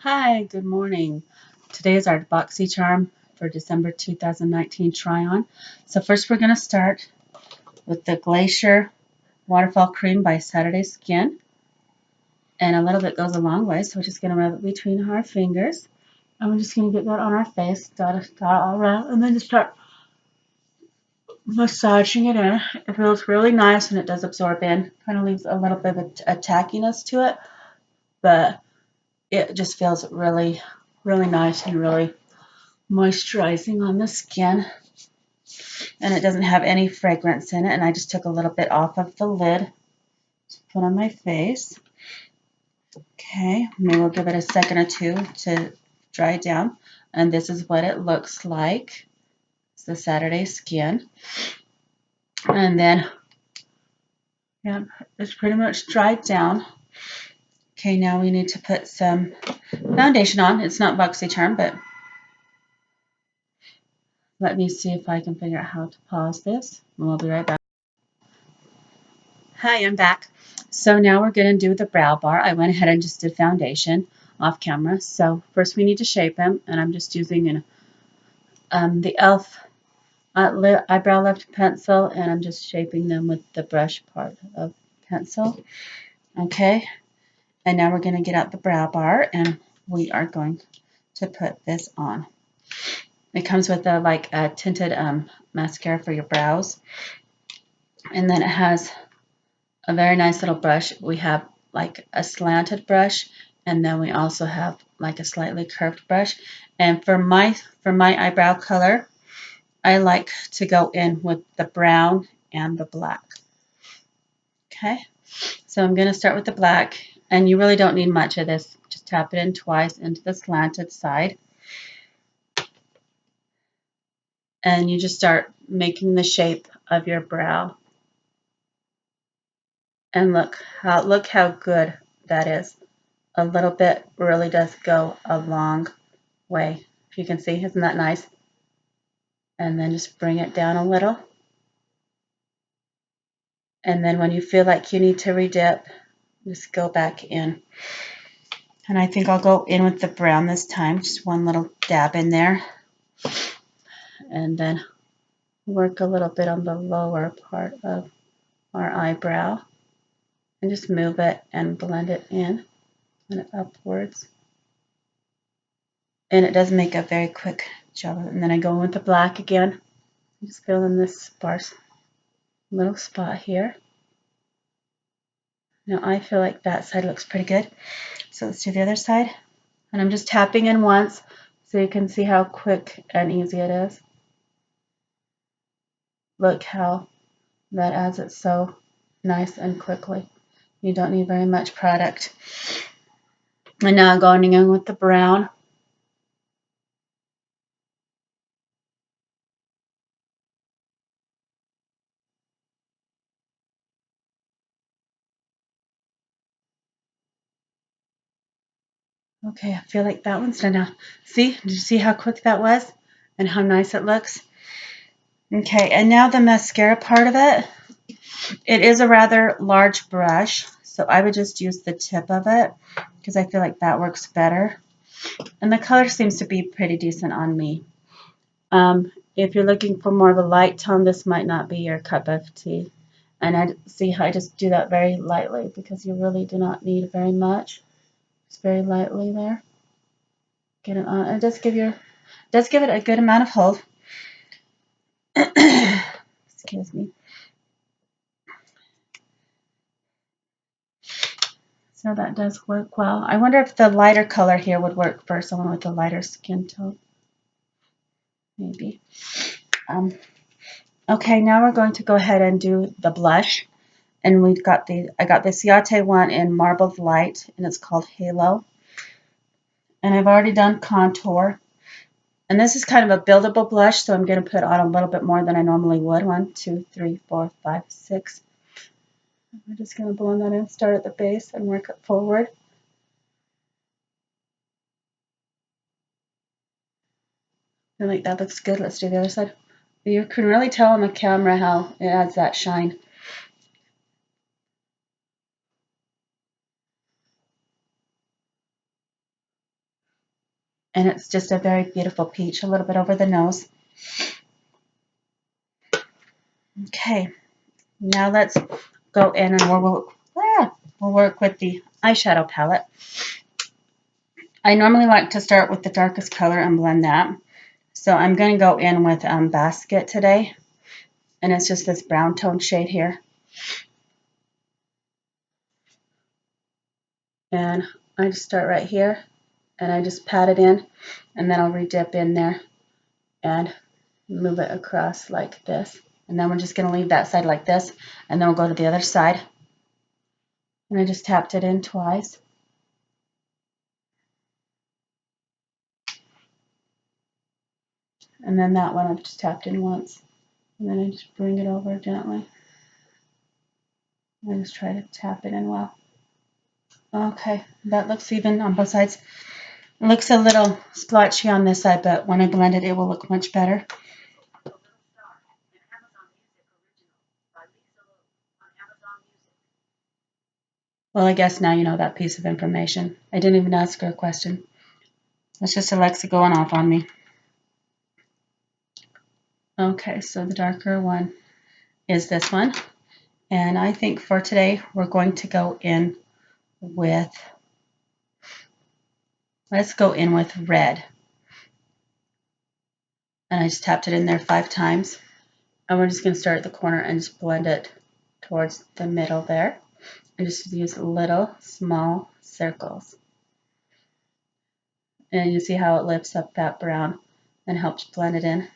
Hi, good morning. Today is our Boxycharm for December 2019 try-on. So first we're going to start with the Glacier Waterfall Cream by Saturday Skin. And a little bit goes a long way, so we're just going to rub it between our fingers. And we're just going to get that on our face, dot all around, and then just start massaging it in. It feels really nice and it does absorb in. Kind of leaves a little bit of a tackiness to it, but it just feels really, really nice and really moisturizing on the skin, and it doesn't have any fragrance in it. And I just took a little bit off of the lid to put on my face. Okay, maybe we'll give it a second or two to dry down, and this is what it looks like. It's the Saturday Skin, and then yeah, it's pretty much dried down. Okay, now we need to put some foundation on. It's not Boxycharm, but let me see if I can figure out how to pause this, and we'll be right back. Hi, I'm back. So now we're going to do the brow bar. I went ahead and just did foundation off camera. So first we need to shape them, and I'm just using the e.l.f. Eyebrow lift pencil, and I'm just shaping them with the brush part of pencil. Okay, and now we're going to get out the brow bar, and we are going to put this on. It comes with a tinted mascara for your brows, and then it has a very nice little brush. We have like a slanted brush, and then we also have like a slightly curved brush. And for my eyebrow color, I like to go in with the brown and the black. Okay, so I'm going to start with the black, and you really don't need much of this. Just tap it in twice into the slanted side, and you just start making the shape of your brow. And look how good that is. A little bit really does go a long way. If you can see, isn't that nice? And then just bring it down a little. And then when you feel like you need to redip, just go back in. And I think I'll go in with the brown this time, just one little dab in there. And then work a little bit on the lower part of our eyebrow. And just move it and blend it in and upwards. And it does make a very quick job of it. And then I go in with the black again. Just fill in this sparse little spot here. Now I feel like that side looks pretty good. So let's do the other side. And I'm just tapping in once so you can see how quick and easy it is. Look how that adds it so nice and quickly. You don't need very much product. And now I'm going in with the brown. Okay, I feel like that one's done now. See? Did you see how quick that was? And how nice it looks? Okay, and now the mascara part of it. It is a rather large brush, so I would just use the tip of it because I feel like that works better. And the color seems to be pretty decent on me. If you're looking for more of a light tone, this might not be your cup of tea. And I see how I just do that very lightly because you really do not need very much. Just very lightly there. Get it on. It does give it a good amount of hold. Excuse me. So that does work well. I wonder if the lighter color here would work for someone with a lighter skin tone. Maybe. Okay, now we're going to go ahead and do the blush. And I got the Ciate one in Marbled Light, and it's called Halo. And I've already done contour. And this is kind of a buildable blush, so I'm going to put on a little bit more than I normally would. 1, 2, 3, 4, 5, 6. I'm just going to blend that in, start at the base, and work it forward. I think that looks good. Let's do the other side. You can really tell on the camera how it adds that shine. And it's just a very beautiful peach, a little bit over the nose. Okay, now let's go in and we'll work with the eyeshadow palette. I normally like to start with the darkest color and blend that. So I'm going to go in with Basket today. And it's just this brown tone shade here. And I just start right here. And I just pat it in. And then I'll redip in there. And move it across like this. And then we're just going to leave that side like this. And then we'll go to the other side. And I just tapped it in twice. And then that one I've just tapped in once. And then I just bring it over gently. And I just try to tap it in well. Okay, that looks even on both sides. It looks a little splotchy on this side, but when I blend it, it will look much better. Well, I guess now you know that piece of information. I didn't even ask her a question. That's just Alexa going off on me. Okay, so the darker one is this one. And I think for today, we're going to go in with, let's go in with red. And I just tapped it in there 5 times. And we're just going to start at the corner and just blend it towards the middle there. And just use little small circles. And you see how it lifts up that brown and helps blend it in.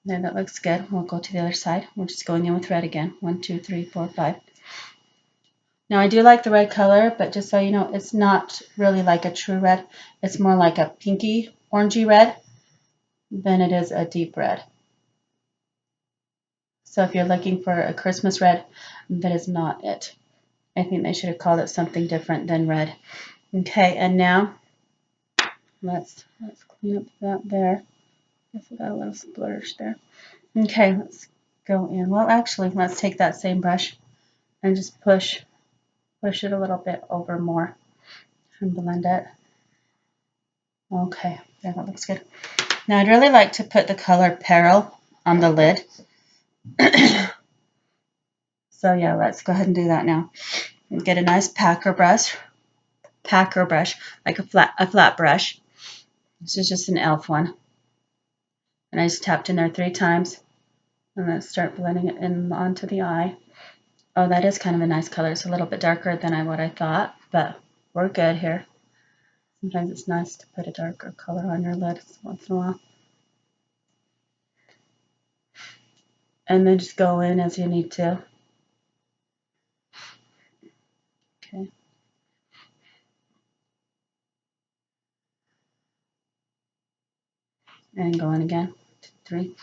There, that looks good. We'll go to the other side. We're just going in with red again. 1, 2, 3, 4, 5. Now I do like the red color, but just so you know, it's not really like a true red. It's more like a pinky, orangey red than it is a deep red. So if you're looking for a Christmas red, that is not it. I think they should have called it something different than red. Okay, and now let's clean up that there. Guess I got a little splurge there. Okay, let's go in. Well, actually, let's take that same brush and just push it a little bit over more and blend it. Okay, there, that looks good. Now I'd really like to put the color Peril on the lid. So yeah, let's go ahead and do that now. Get a nice packer brush, like a flat brush. This is just an e.l.f. one. And I just tapped in there 3 times. And then start blending it in onto the eye. Oh, that is kind of a nice color. It's a little bit darker than what I thought, but we're good here. Sometimes it's nice to put a darker color on your lid once in a while. And then just go in as you need to. Okay. And go in again. 2, 3.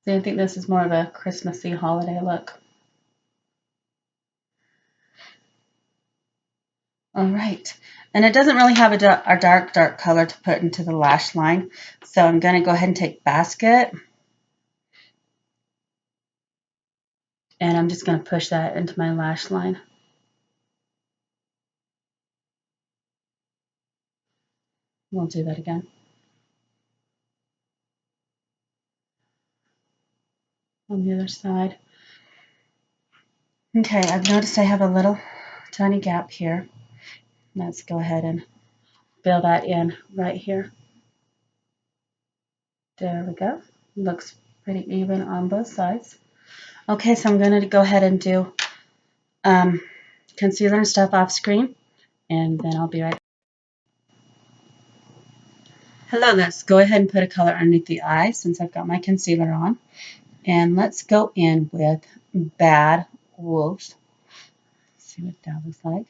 So I think this is more of a Christmassy holiday look. All right. And it doesn't really have a dark color to put into the lash line. So I'm going to go ahead and take Basket. And I'm just going to push that into my lash line. We'll do that again. On the other side. Okay, I've noticed I have a little tiny gap here. Let's go ahead and fill that in right here. There we go. Looks pretty even on both sides. Okay, so I'm going to go ahead and do concealer and stuff off screen, and then I'll be right back. Hello, let's go ahead and put a color underneath the eye since I've got my concealer on. And let's go in with Bad Wolves. Let's see what that looks like.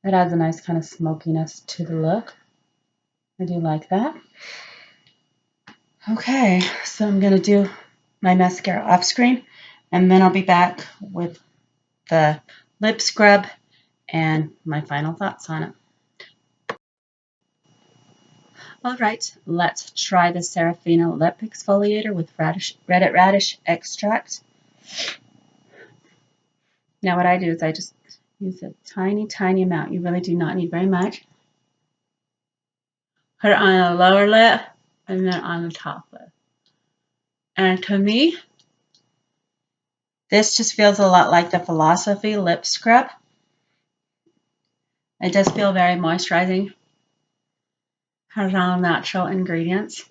It adds a nice kind of smokiness to the look. I do like that. Okay, so I'm going to do my mascara off screen, and then I'll be back with the lip scrub and my final thoughts on it. All right, let's try the Serafina lip exfoliator with Reddit radish extract. Now what I do is I just use a tiny, tiny amount. You really do not need very much. Put it on the lower lip and then on the top lip. And to me, this just feels a lot like the Philosophy lip scrub. It does feel very moisturizing. Has all natural ingredients.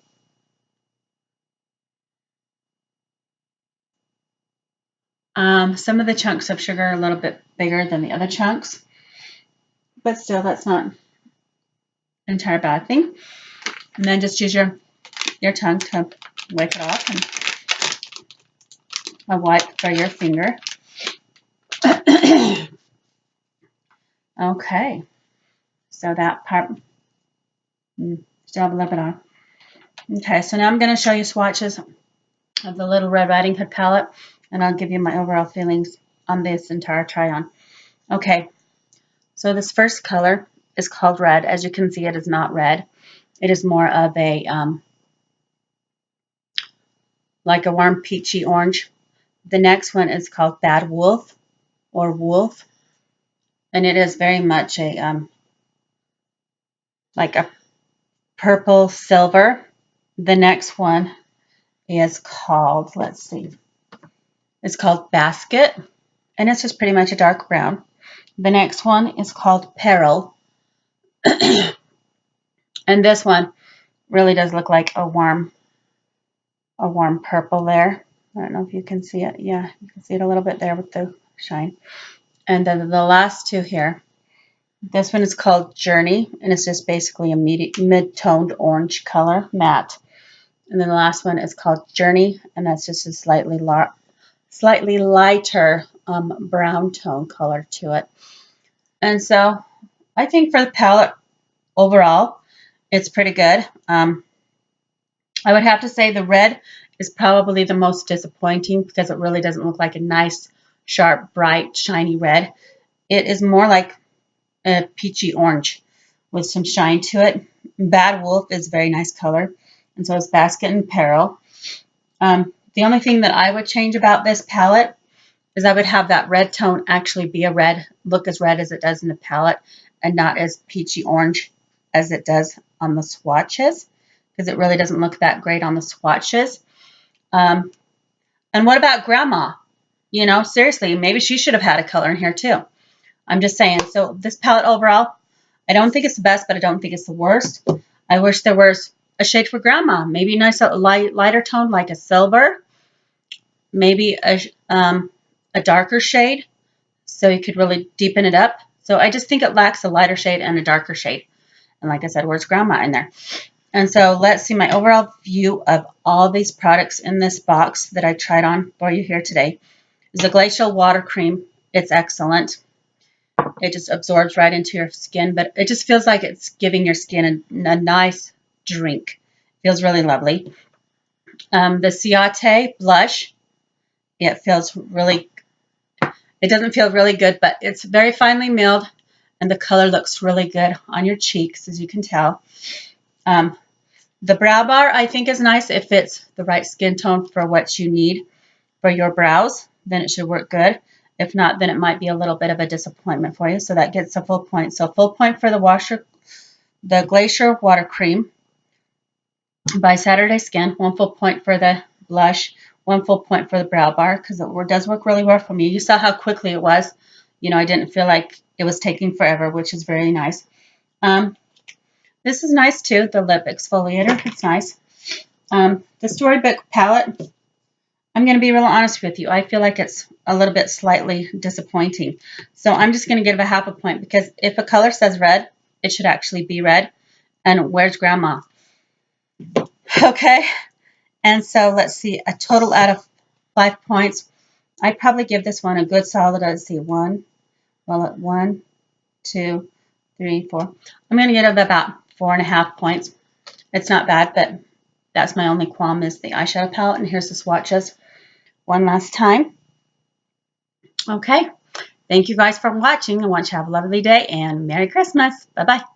Some of the chunks of sugar are a little bit bigger than the other chunks, but still, that's not an entire bad thing. And then just use your tongue to wipe it off and a wipe for your finger. Okay, so that part, still have a little bit on. Okay, so now I'm going to show you swatches of the Little Red Riding Hood palette, and I'll give you my overall feelings on this entire try-on. Okay, so this first color is called Red. As you can see, it is not red. It is more of a, like a warm peachy orange. The next one is called Bad Wolf, or Wolf, and it is very much a, like a purple silver. The next one is called, let's see, it's called Basket, and it's just pretty much a dark brown. The next one is called Peril, and this one really does look like a warm purple there. I don't know if you can see it. Yeah, you can see it a little bit there with the shine. And then the last two here, this one is called Journey, and it's just basically a mid-toned orange color, matte. And then the last one is called Journey, and that's just a slightly lighter brown tone color to it. And so I think for the palette overall, it's pretty good. I would have to say the red is probably the most disappointing because it really doesn't look like a nice, sharp, bright, shiny red. It is more like a peachy orange with some shine to it. Bad Wolf is a very nice color, and so is Basket and Peril. The only thing that I would change about this palette is I would have that red tone actually be a red, look as red as it does in the palette, and not as peachy orange as it does on the swatches, because it really doesn't look that great on the swatches. And what about Grandma? You know, seriously, maybe she should have had a color in here too. I'm just saying. So this palette overall, I don't think it's the best, but I don't think it's the worst. I wish there was a shade for Grandma. Maybe a nice lighter tone like a silver. Maybe a darker shade so you could really deepen it up. So I just think it lacks a lighter shade and a darker shade. And like I said, where's Grandma in there? And so let's see my overall view of all these products in this box that I tried on for you here today. Is the Glacial Water Cream. It's excellent. It just absorbs right into your skin, but it just feels like it's giving your skin a nice drink. Feels really lovely. The Ciate Blush. It feels really, it doesn't feel really good, but it's very finely milled, and the color looks really good on your cheeks, as you can tell. The Brow Bar, I think, is nice if it's the right skin tone for what you need for your brows. Then it should work good. If not, then it might be a little bit of a disappointment for you. So that gets a full point. So full point for the Glacier Water Cream by Saturday Skin. 1 full point for the blush. 1 full point for the Brow Bar because it does work really well for me. You saw how quickly it was. You know, I didn't feel like it was taking forever, which is very nice. This is nice too, the lip exfoliator. It's nice. The Storybook palette, I'm going to be real honest with you. I feel like it's a little bit slightly disappointing. So I'm just going to give it a 1/2 point because if a color says red, it should actually be red. And where's Grandma? Okay. And so let's see, a total out of 5 points. I'd probably give this one a good solid, let's see, 1, 2, 3, 4. I'm going to give it about 4.5 points. It's not bad, but that's my only qualm is the eyeshadow palette. And here's the swatches one last time. Okay, Thank you guys for watching. I want you to have a lovely day and Merry Christmas. Bye-bye.